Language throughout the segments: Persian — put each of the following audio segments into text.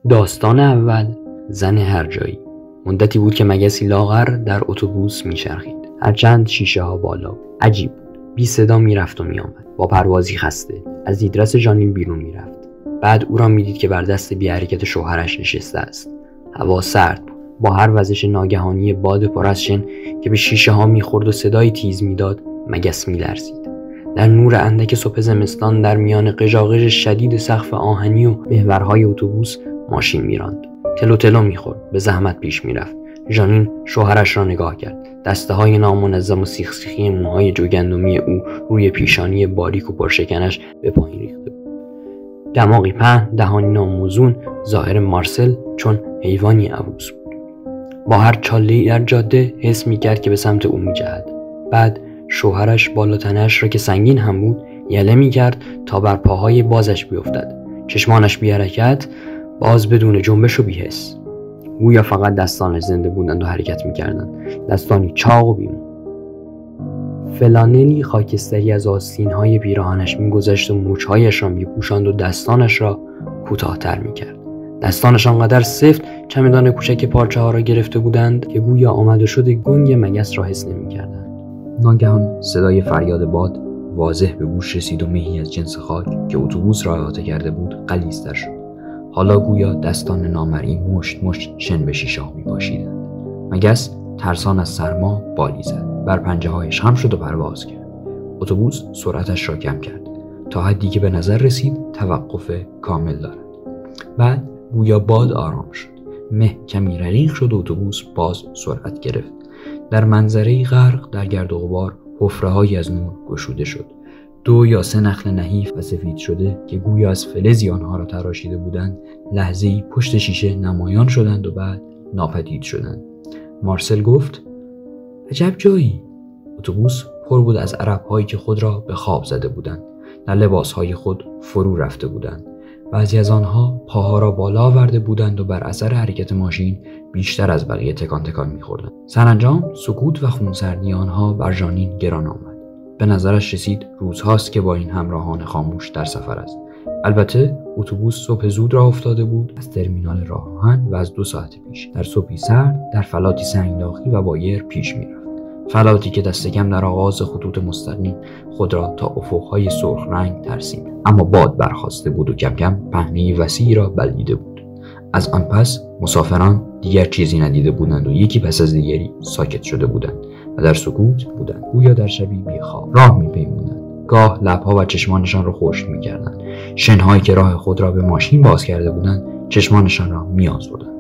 داستان اول، زن هرجایی. مدتی بود که مگسی لاغر در اتوبوس میچرخید. هرچند شیشه ها بالا بود. عجیب بود. بی صدا میرفت و میآمد. با پروازی خسته از دیدرس ژانین بیرون میرفت. بعد او را میدید که بر دست بی حرکت شوهرش نشسته است. هوا سرد بود. با هر وزش ناگهانی باد پر از شن که به شیشه ها میخورد و صدای تیز میداد، مگس میلرزید. در نور اندک صبح زمستان در میان قژاقژ شدید سقف آهنی و محورهای اتوبوس ماشین میراند. تلو تلو میخورد. به زحمت پیش میرفت. ژانین شوهرش را نگاه کرد. دسته های نامنظم و سیخ سیخی موهای جوگندمی او روی پیشانی باریک و پرشکنش به پایین ریخته بود. دماغی پهن، دهانی ناموزون، ظاهر مارسل چون حیوانی عبوس بود. با هر چاله‌ای در جاده حس میکرد که به سمت او میجهد. بعد شوهرش بالا تنه‌اش را که سنگین هم بود یله میکرد تا بر پاهای بازش بیفتد. چشمانش بی حرکت، باز بدون جنبش و بی‌حس. گویا فقط دستانش زنده بودند و حرکت میکردند. دستانی چاق و بیمون. فلانلی خاکستری از آستینهای پیراهنش میگذشت و موچهایش را میپوشاند و دستانش را کوتاه‌تر میکرد. دستانش آنقدر سفت چمدان کوچک پارچه ها را گرفته بودند که گویا آمد و شد گنگ مگس را حس نمی‌کردند. ناگهان صدای فریاد باد واضح به گوش رسید و مهی از جنس خاک که اتوبوس را احاطه کرده بود غلیظتر شد. حالا گویا دستان نامرئی مشت مشت شن به شیشه ها می‌پاشیدند. مگس ترسان از سرما بالی زد. بر پنجه‌هایش خم شد و پرواز کرد. اتوبوس سرعتش را کم کرد تا حدی که به نظر رسید توقف کامل دارد. بعد گویا باد آرام شد. مه کمی رقیق شد و اتوبوس باز سرعت گرفت. در منظره‌ای غرق در گرد و غبار حفره‌هایی از نور گشوده شد. 2 یا 3 نخل نحیف و سفید شده که گویا از فلزی آنها را تراشیده بودند لحظه‌ای پشت شیشه نمایان شدند و بعد ناپدید شدند. مارسل گفت: عجب جایی. اتوبوس پر بود از عرب‌هایی که خود را به خواب زده بودند. در لباس‌های خود فرو رفته بودند. بعضی از آنها پاها را بالا آورده بودند و بر اثر حرکت ماشین بیشتر از بقیه تکان تکان می‌خوردند. سرانجام سکوت و خونسردی آنها بر ژانین گران آمد. به نظرش رسید روزهاست که با این همراهان خاموش در سفر است. البته اتوبوس صبح زود راه افتاده بود از ترمینال راه آهن و از 2 ساعت پیش در صبحی سرد در فلاتی سنگلاخی و بایر پیش می‌رفت. فلاتی که دست کم در آغاز خطوط مستقیم خود را تا افق‌های سرخ رنگ ترسیم، اما باد برخاسته بود و کم کم پهنه وسیعی را بلعیده بود. از آن پس مسافران دیگر چیزی ندیده بودند و یکی پس از دیگری ساکت شده بودند و در سکوت بودند، گویا در شبی بی‌خواب راه می‌پیمودند. گاه لب‌ها و چشمانشان را خشک می‌کردند. شن‌هایی که راه خود را به ماشین باز کرده بودند چشمانشان را می‌آزردند.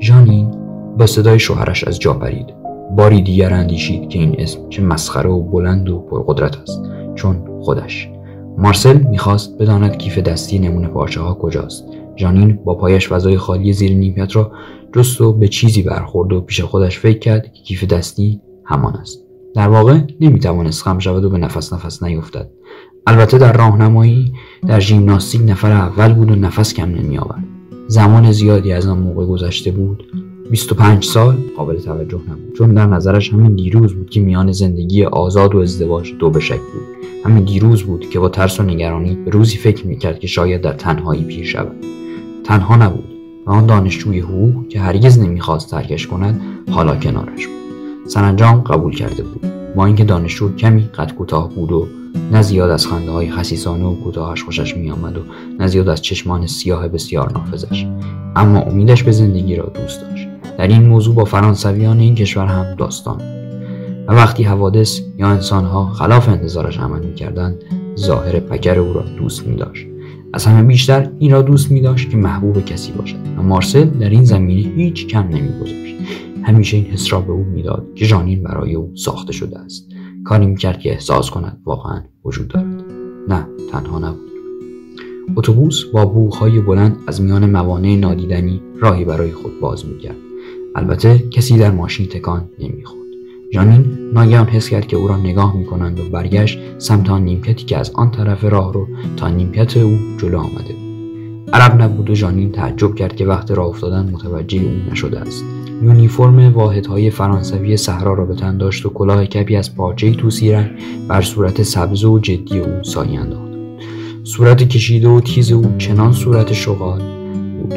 ژانین با صدای شوهرش از جا پرید. باری دیگر اندیشید که این اسم چه مسخره و بلند و پرقدرت است، چون خودش. مارسل میخواست بداند کیف دستی نمونه پارچه ها کجاست. ژانین با پایش فضای خالی زیر نیمکت را جست و به چیزی برخورد و پیش خودش فکر کرد که کیف دستی همان است. در واقع نمیتوانست خم شود و به نفس نیفتد. البته در راهنمایی در ژیمناستیک نفر اول بود و نفس کم نمیآورد. زمان زیادی از آن موقع گذشته بود. 25 سال قابل توجه نبود، چون در نظرش همین دیروز بود که میان زندگی آزاد و ازدواج دو به شک بود. همین دیروز بود که با ترس و نگرانی به روزی فکر میکرد که شاید در تنهایی پیر شود. تنها نبود و آن دانشجوی حقوق که هرگز نمیخواست ترکش کند حالا کنارش بود. سرانجام قبول کرده بود، با اینکه دانشجو کمی قد کوتاه بود و نه زیاد از خنده های خسیسانه و کوتاهش خوشش میآمد و نه زیاد از چشمان سیاه بسیار نافذش، اما امیدش به زندگی را دوست داشت. در این موضوع با فرانسویان این کشور هم داستان بود و وقتی حوادث یا انسانها خلاف انتظارش عمل می‌کردند ظاهر پکر او را دوست می‌داشت. از همه بیشتر این را دوست می‌داشت که محبوب کسی باشد و مارسل در این زمینه هیچ کم نمی‌گذاشت. همیشه این حس را به او میداد که ژانین برای او ساخته شده است. کاری می‌کرد که احساس کند واقعا وجود دارد. نه، تنها نبود. اتوبوس با بوغ‌های بلند از میان موانع نادیدنی راهی برای خود باز می‌کرد. البته کسی در ماشین تکان نمی‌خورد. ژانین ناگهان حس کرد که او را نگاه می‌کنند و برگشت سمت آن نیمکتی که از آن طرف راه رو تا نیمکت او جلو آمده بود. عرب نبود و ژانین تعجب کرد که وقت راه افتادن متوجه او نشده است. یونیفرم واحدهای فرانسوی صحرا را به تن داشت و کلاه کپی از پارچه‌ای طوسی رنگ بر صورت سبز و جدی او سایه انداخت. صورت کشیده و تیز او چنان صورت شغال بود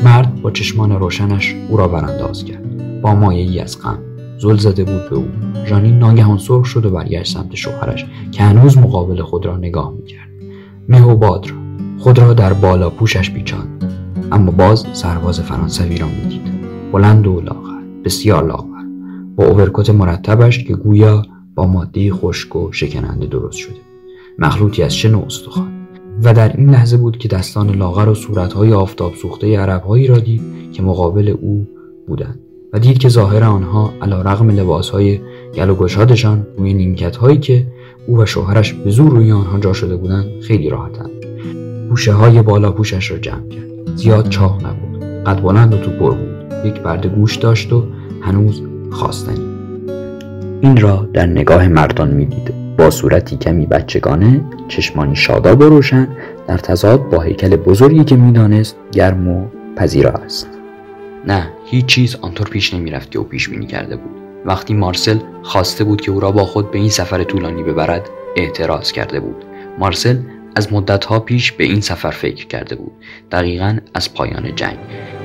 مرد با چشمان روشنش او را برانداز کرد. با مایه‌ای از غم زل زده بود به او. ژانین ناگهان سرخ شد و برگشت سمت شوهرش که هنوز مقابل خود را نگاه می‌کرد. مه و باد را خود را در بالا پوشش پیچاند، اما باز سرباز فرانسوی را می‌دید. بلند و لاغر، بسیار لاغر، با اوورکوت مرتبش که گویا با ماده خشک و شکننده درست شده، مخلوطی از شن و استخوان. و در این لحظه بود که دستان لاغر و صورت‌های آفتاب سوخته عرب‌هایی را دید که مقابل او بودند و دید که ظاهر آنها علیرغم لباس‌های گل و گشادشان روی نیمکت‌هایی که او و شوهرش به زور روی آنها جا شده بودند خیلی راحتند. گوشه‌های بالا پوشش را جمع کرد. زیاد چاق نبود، قد بلند و توپر بود، یک برده گوش داشت و هنوز خواستنی. این را در نگاه مردان می‌دید، با صورتی کمی بچگانه، چشمانی شاداب و روشن، در تضاد با هیکل بزرگی که می‌دانست گرم و پذیرا است. نه، هیچ چیز آنطور پیش نمی‌رفت که او پیش بینی کرده بود. وقتی مارسل خواسته بود که او را با خود به این سفر طولانی ببرد، اعتراض کرده بود. مارسل از مدت‌ها پیش به این سفر فکر کرده بود، دقیقاً از پایان جنگ،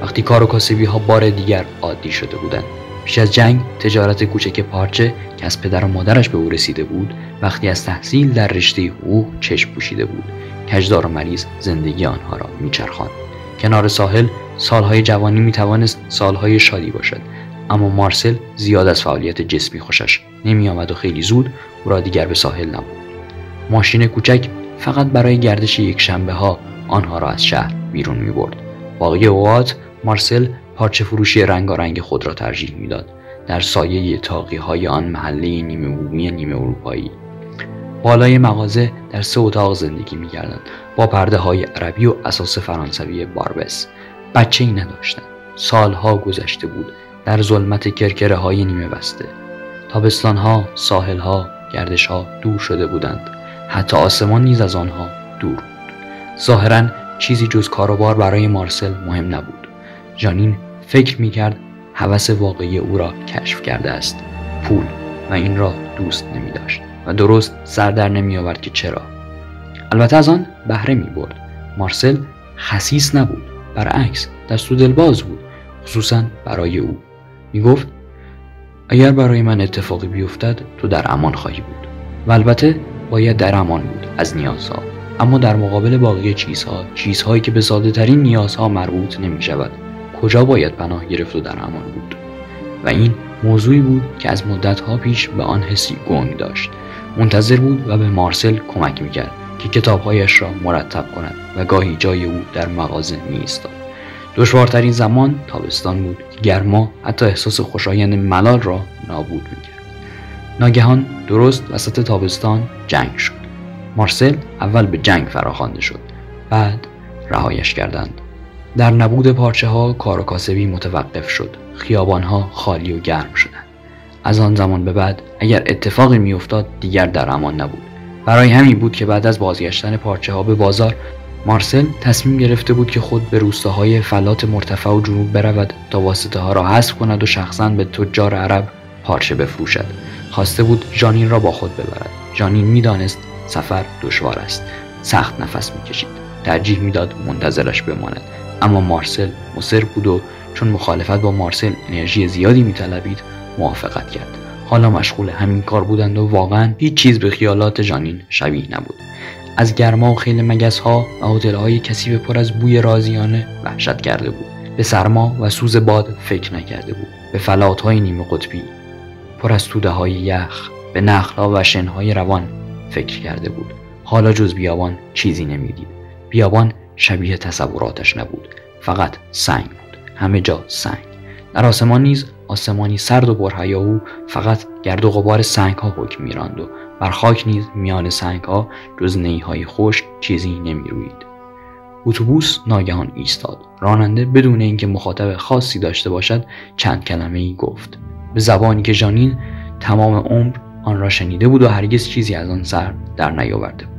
وقتی کار و کاسبی‌ها بار دیگر عادی شده بودند. پیش از جنگ تجارت کوچک پارچه که از پدر و مادرش به او رسیده بود، وقتی از تحصیل در رشته حقوق چشم پوشیده بود. کجدار و مریض زندگی آنها را میچرخاند. کنار ساحل سالهای جوانی میتوانست سالهای شادی باشد، اما مارسل زیاد از فعالیت جسمی خوشش نمیآمد و خیلی زود او را دیگر به ساحل نبود. ماشین کوچک فقط برای گردش یک شنبه ها آنها را از شهر بیرون میبرد. باقی اوقات مارسل پارچه فروشی رنگارنگ خود را ترجیح میداد، در سایه طاقی‌های آن محله نیمه بومی نیمه اروپایی. بالای مغازه در 3 اتاق زندگی می‌کردند، با پرده‌های عربی و اساس فرانسوی باربس. بچه‌ای نداشتند. سالها گذشته بود در ظلمت کرکره‌های نیمه بسته. تابستان‌ها، ساحل‌ها، گردش‌ها دور شده بودند. حتی آسمان نیز از آنها دور بود. ظاهراً چیزی جز کار و بار برای مارسل مهم نبود. ژانین فکر می‌کرد هوس واقعی او را کشف کرده است، پول، و این را دوست نمی‌داشت و درست سر در نمی‌آورد که چرا. البته از آن بهره می‌برد. مارسل خسیس نبود، برعکس دست و دلباز بود، خصوصاً برای او. می‌گفت اگر برای من اتفاقی بیفتد تو در امان خواهی بود. و البته باید در امان بود از نیازها، اما در مقابل باقی چیزهایی که به ساده‌ترین نیازها مربوط نمی‌شود، کجا باید پناه گرفت و در امان بود؟ و این موضوعی بود که از مدت‌ها پیش به آن حسی گنگ داشت. منتظر بود و به مارسل کمک می‌کرد که کتاب‌هایش را مرتب کند و گاهی جای او در مغازه می‌ایستاد. دشوارترین زمان تابستان بود که گرما حتی احساس خوشایند ملال را نابود می‌کرد. ناگهان درست وسط تابستان جنگ شد. مارسل اول به جنگ فراخوانده شد، بعد رهایش کردند. در نبود پارچه‌ها کار و کاسبی متوقف شد. خیابان‌ها خالی و گرم شدند. از آن زمان به بعد اگر اتفاقی می‌افتاد دیگر در امان نبود. برای همین بود که بعد از بازگشتن پارچه‌ها به بازار، مارسل تصمیم گرفته بود که خود به روستاهای فلات مرتفع و جنوب برود تا واسطه‌ها را حذف کند و شخصاً به تجار عرب پارچه بفروشد. خواسته بود ژانین را با خود ببرد. ژانین می‌دانست سفر دشوار است. سخت نفس می‌کشید. ترجیح می‌داد منتظرش بماند. اما مارسل مصر بود و چون مخالفت با مارسل انرژی زیادی می‌طلبید، موافقت کرد. حالا مشغول همین کار بودند و واقعاً هیچ چیز به خیالات ژانین شبیه نبود. از گرما و خیل مگس‌ها و هتل‌های کثیف پر از بوی رازیانه وحشت کرده بود. به سرما و سوز باد فکر نکرده بود. به فلات‌های نیمه قطبی پر از توده‌های یخ، به نخل‌ها و شن‌های روان فکر کرده بود. حالا جز بیابان چیزی نمی‌دید. بیابان شبیه تصوراتش نبود، فقط سنگ بود، همه جا سنگ. در آسمان نیز آسمانی سرد و پرهیاهو فقط گرد و غبار سنگ‌ها حکم می‌راند و بر خاک نیز میان سنگ‌ها جز نی‌های خشک چیزی نمی‌روید. اتوبوس ناگهان ایستاد. راننده بدون اینکه مخاطب خاصی داشته باشد چند کلمه‌ای گفت، به زبانی که ژانین تمام عمر آن را شنیده بود و هرگز چیزی از آن سر در نیاورده بود.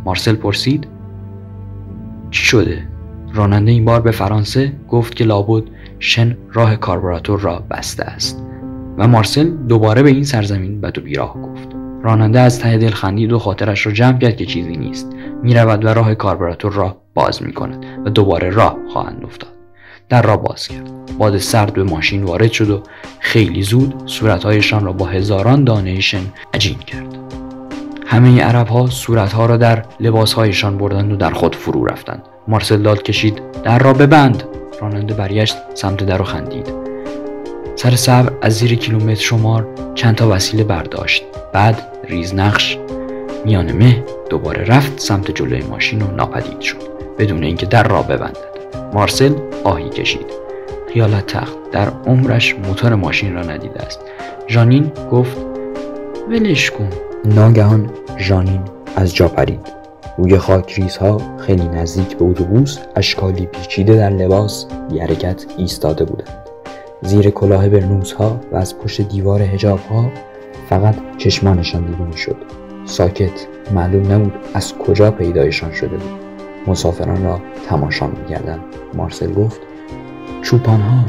مارسل پرسید چی شده؟ راننده این بار به فرانسه گفت که لابد شن راه کاربراتور را بسته است و مارسل دوباره به این سرزمین بد و بیراه گفت. راننده از ته دل خندید و خاطرش را جمع کرد که چیزی نیست. می رود و راه کاربراتور را باز می کند و دوباره راه خواهند افتاد. در را باز کرد. باد سرد به ماشین وارد شد و خیلی زود صورتهایشان را با هزاران دانه شن عجین کرد. همه عرب‌ها صورتها را در لباسهایشان بردند و در خود فرو رفتند. مارسل داد کشید: در را ببند. راننده برگشت سمت در و خندید. سر صبر از زیر کیلومتر شمار چند تا وسیله برداشت. بعد ریزنقش میان مه دوباره رفت سمت جلوی ماشین و ناپدید شد بدون اینکه در را ببندد. مارسل آهی کشید. خیالت تخت در عمرش موتور ماشین را ندیده است. ژانین گفت: ولش کن. ناگهان ژانین از جا پرید. روی خاکریزها خیلی نزدیک به اتوبوس اشکالی پیچیده در لباس بی حرکت ایستاده بودند. زیر کلاه برنوس‌ها و از پشت دیوار حجاب‌ها فقط چشمانشان دیده می‌شد. ساکت، معلوم نبود از کجا پیدایشان شده بود. مسافران را تماشا می‌کردند. مارسل گفت: چوپان‌ها.